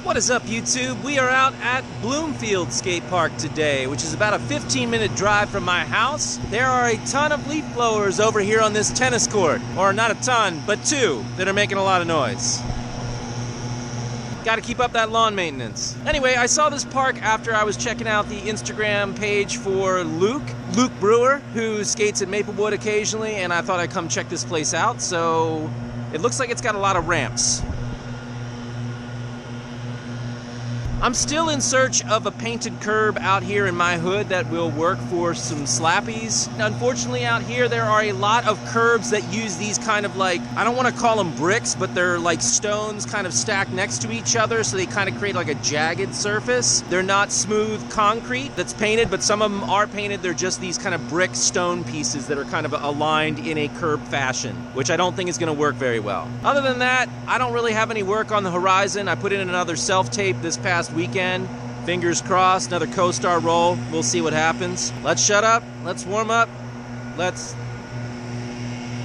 What is up, YouTube? We are out at Bloomfield skate park today, which is about a 15-minute drive from my house. There are a ton of leaf blowers over here on this tennis court. Or not a ton, but two that are making a lot of noise. Gotta keep up that lawn maintenance. Anyway, I saw this park after I was checking out the Instagram page for Luke Brewer, who skates at Maplewood occasionally, and I thought I'd come check this place out. So it looks like it's got a lot of ramps. I'm still in search of a painted curb out here in my hood that will work for some slappies. Unfortunately, out here there are a lot of curbs that use these kind of like, I don't want to call them bricks, but they're like stones kind of stacked next to each other, so they kind of create like a jagged surface. They're not smooth concrete that's painted, but some of them are painted. They're just these kind of brick stone pieces that are kind of aligned in a curb fashion, which I don't think is going to work very well. Other than that, I don't really have any work on the horizon. I put in another self-tape this past weekend. Fingers crossed, another co-star roll. We'll see what happens. Let's shut up. Let's warm up. Let's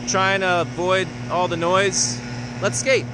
try and avoid all the noise. Let's skate.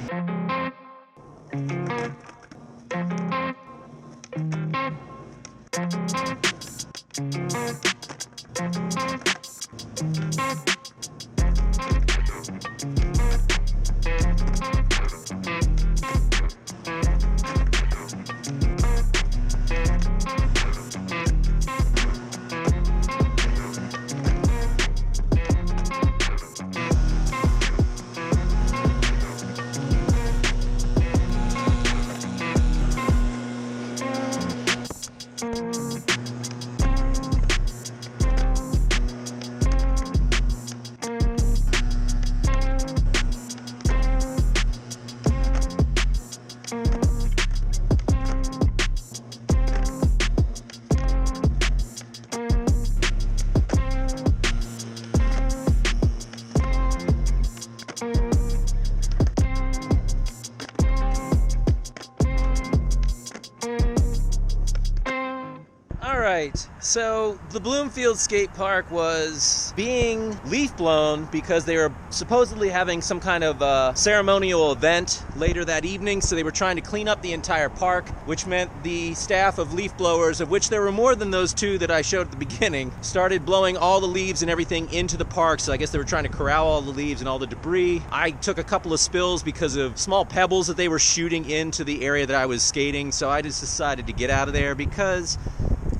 So the Bloomfield skate park was being leaf blown because they were supposedly having some kind of ceremonial event later that evening, so they were trying to clean up the entire park, which meant the staff of leaf blowers, of which there were more than those two that I showed at the beginning, started blowing all the leaves and everything into the park. So I guess they were trying to corral all the leaves and all the debris. I took a couple of spills because of small pebbles that they were shooting into the area that I was skating, so I just decided to get out of there because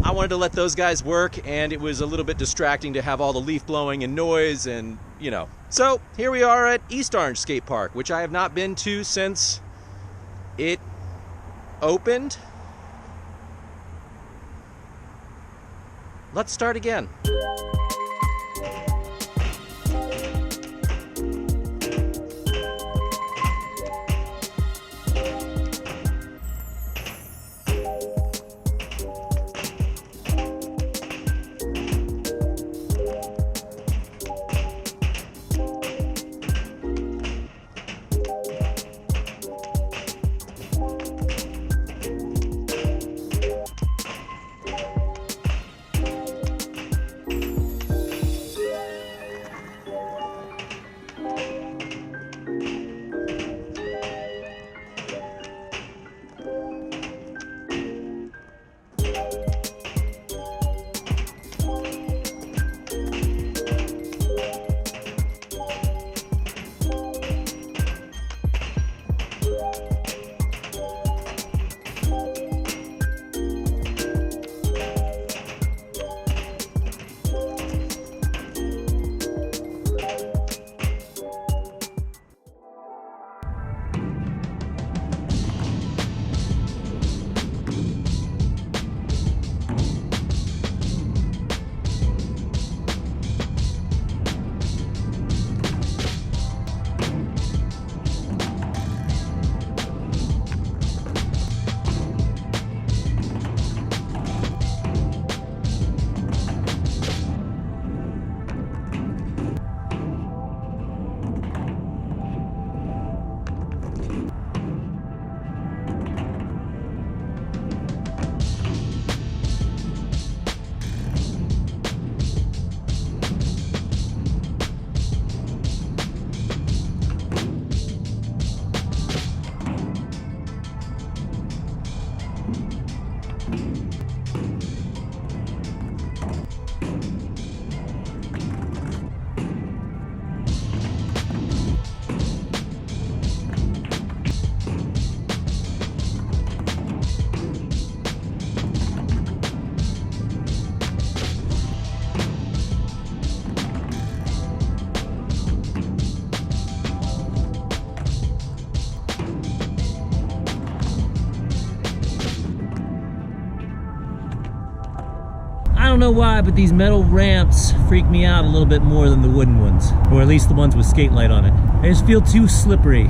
I wanted to let those guys work, and it was a little bit distracting to have all the leaf blowing and noise and, you know. So here we are at East Orange Skate Park, which I have not been to since it opened. Let's start again. don't know why, but these metal ramps freak me out a little bit more than the wooden ones, or at least the ones with skate light on it. They just feel too slippery.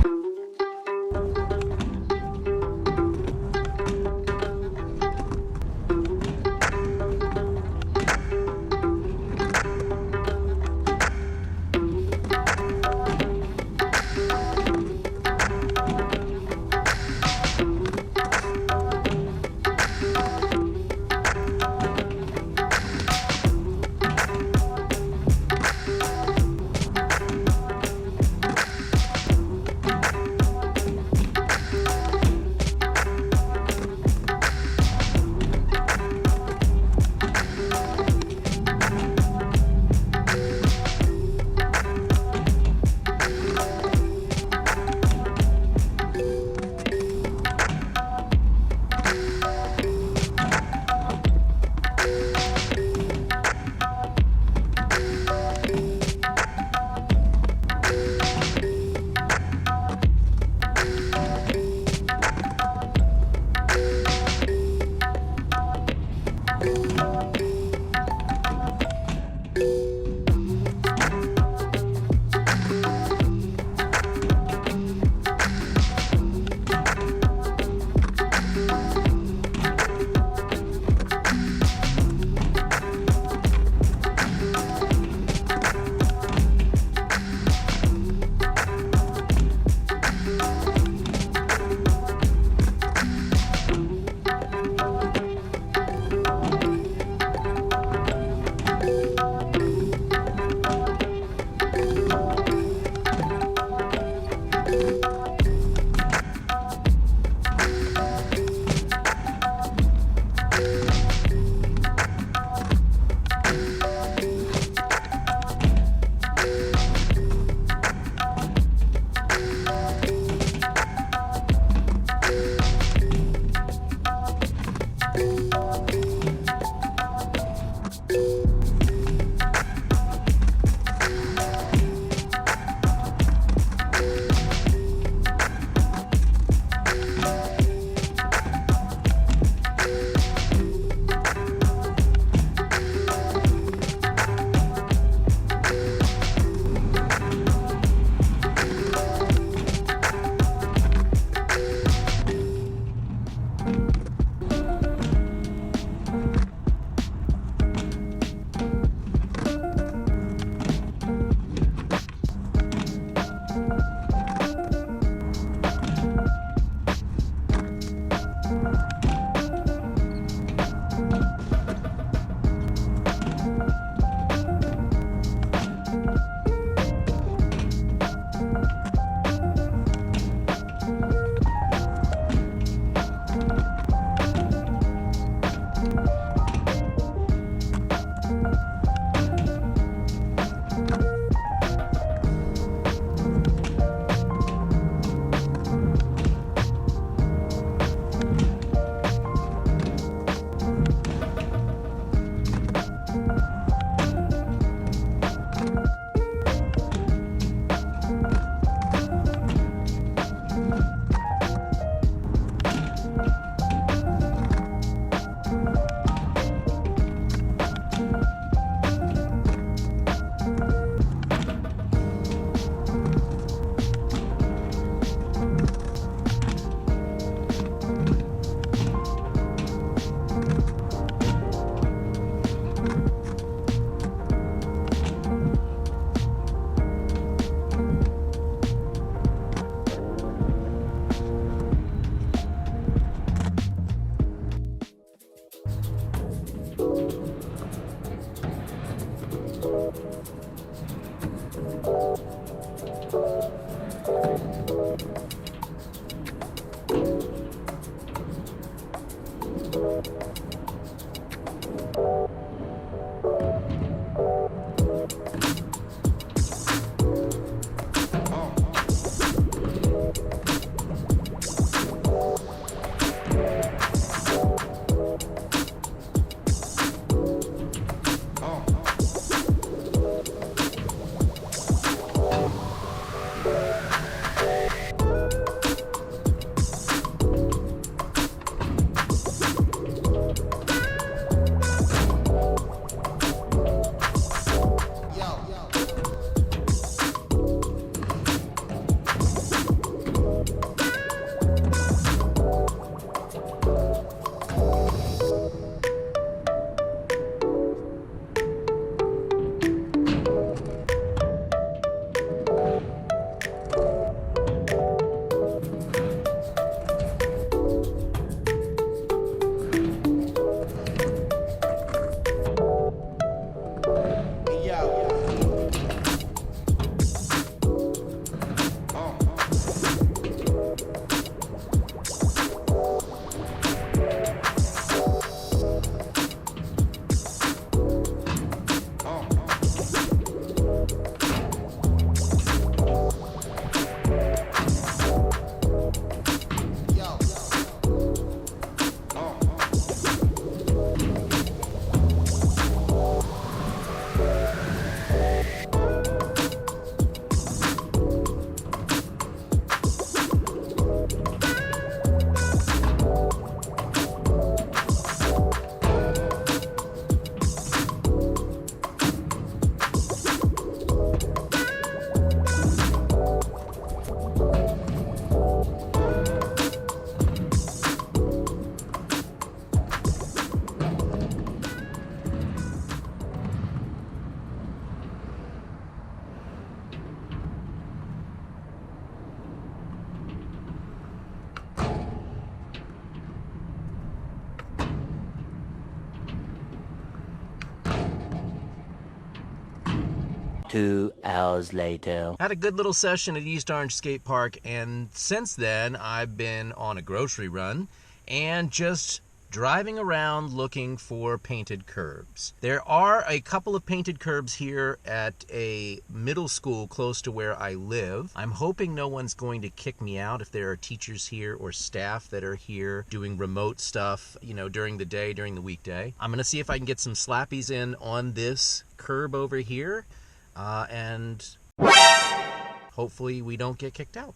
2 hours later. Had a good little session at East Orange Skate Park, and since then I've been on a grocery run and just driving around looking for painted curbs. There are a couple of painted curbs here at a middle school close to where I live. I'm hoping no one's going to kick me out if there are teachers here or staff that are here doing remote stuff, during the day, during the weekday. I'm gonna see if I can get some slappies in on this curb over here, and hopefully we don't get kicked out.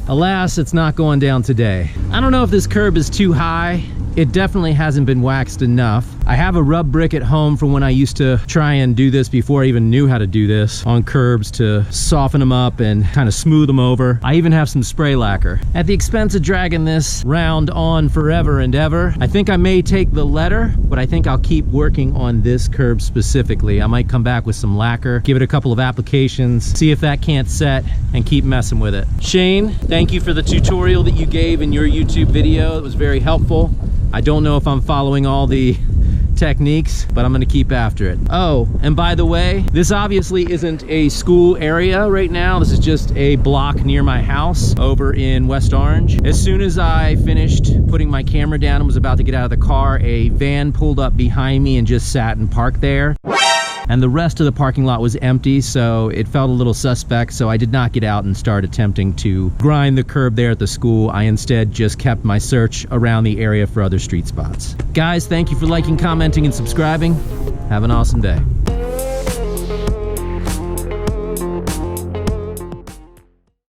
alas, it's not going down today. I don't know if this curb is too high. It definitely hasn't been waxed enough. I have a rub brick at home from when I used to try and do this before I even knew how to do this on curbs to soften them up and kind of smooth them over. I even have some spray lacquer. At the expense of dragging this round on forever and ever, I think I may take the letter, but I think I'll keep working on this curb specifically. I might come back with some lacquer, give it a couple of applications, see if that can't set, and keep messing with it. Shane, thank you for the tutorial that you gave in your YouTube video. It was very helpful. I don't know if I'm following all the techniques, but I'm gonna keep after it. Oh, and by the way, this obviously isn't a school area right now. This is just a block near my house over in West Orange. As soon as I finished putting my camera down and was about to get out of the car, a van pulled up behind me and just sat and parked there. And the rest of the parking lot was empty, so it felt a little suspect, so I did not get out and start attempting to grind the curb there at the school. I instead just kept my search around the area for other street spots. Guys, thank you for liking, commenting, and subscribing. Have an awesome day.